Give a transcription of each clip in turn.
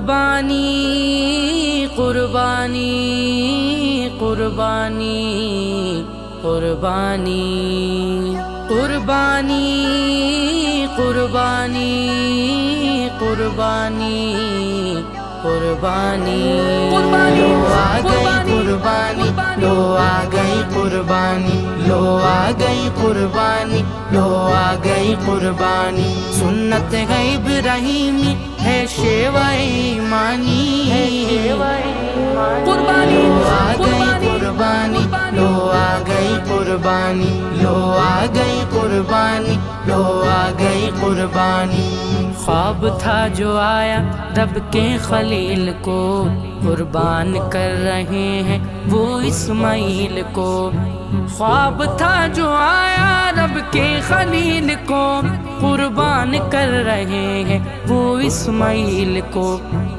قربانی قربانی قربانی قربانی قربانی قربانی قربانی قربانی لو آ گئی قربانی لو آ گئی قربانی لو آ گئی قربانی لو آ گئی قربانی سنت ہے ابراہیمی ہے شیوہ ایمانی قربانی آ گئی قربانی لو آ گئی قربانی لو آ گئی قربانی لو آ گئی قربانی خواب تھا جو آیا رب کے خلیل کو قربان کر رہے ہیں وہ اسماعیل کو خواب تھا جو آیا رب کے خلیل کو قربان کر رہے ہیں وہ اسماعیل کو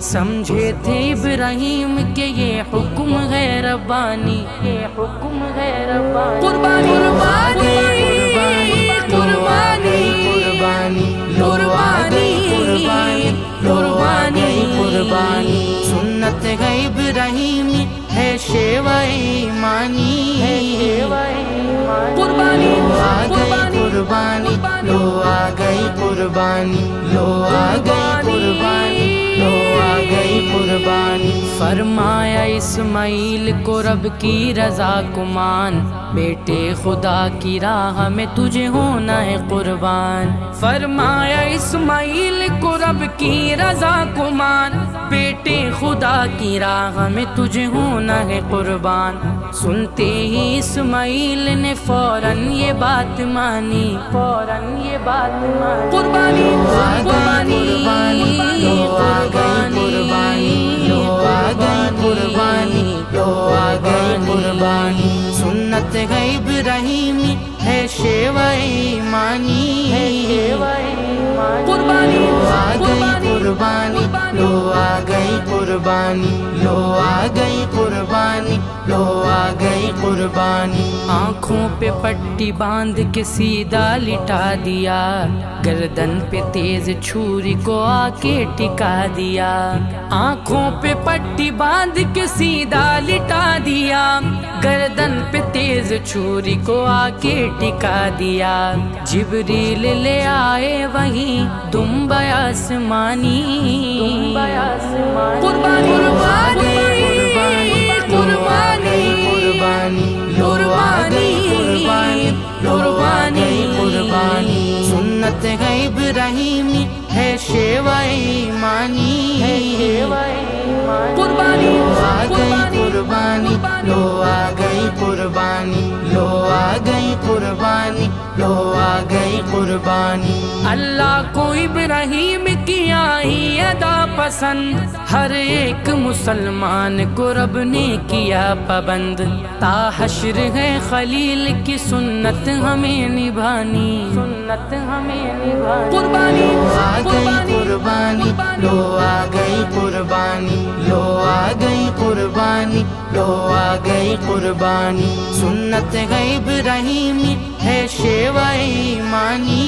سمجھے تھے ابراہیم کہ یہ حکم ہے ربانی یہ حکم ہے ربانی قربانی قربانی قربانی قربانی قربانی قربانی سنت ہے ابراہیمی ہے شیوہ ایمانی قربانی آ گئی قربانی لو آ گئی قربانی لو آ گئی قربانی لو آ گئی قربانی فرمایا اسماعیل کو رب کی رضا کو مان بیٹے خدا کی راہ میں تجھے ہونا ہے قربان فرمایا اسماعیل کو رب کی رضا کو مان بیٹے خدا کی راہ میں تجھے ہونا ہے قربان سنتے ہی اسماعیل نے فوراً یہ بات مانی فوراً یہ بات مانی قربانی قربانی لو آ گئی قربانی لو آ گئی قربانی لو آ گئی قربانی سنت ہے ابراہیمی ہے شیوہ ایمانی قربانی آ گئی قربانی لو آ گئی قربانی لو آ گئی قربانی لو آ گئی قربانی آنکھوں پہ پٹی باندھ کے سیدھا لٹا دیا گردن پہ تیز چھری کو آ کے ٹکا دیا آنکھوں پہ پٹی باندھ کے سیدھا لٹا دیا گردن پہ تیز چھری کو آ کے ٹکا دیا جبریل لے آئے وہیں دمب آسمانی قربانی قربانی قربانی قربانی قربانی قربانی سنت ہے ابراہیمی ہے شیوہ ایمانی قربانی آ گئی قربانی لو آ گئی قربانی لو آ گئی قربانی لو آ گئی قربانی اللہ کو ابراہیم کی آئی ادا پسند ہر ایک مسلمان کو رب نے کیا پابند تا حشر ہے خلیل کی سنت ہمیں نبھانی سنت ہمیں نبھانی قربانی آ گئی قربانی لو آ گئی قربانی لو آ گئی قربانی لو آ گئی قربانی سنت ہے ابراہیمی ہے شیوہ ایمانی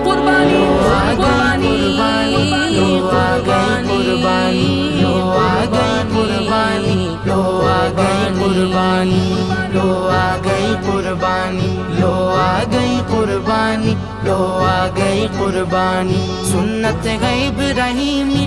قربانی آ گئی قربانی لو آ گئی قربانی لو آ گئی قربانی لو آ گئی قربانی لو آ گئی قربانی لو آ گئی قربانی لو آ گئی قربانی سنت ہے ابراہیمی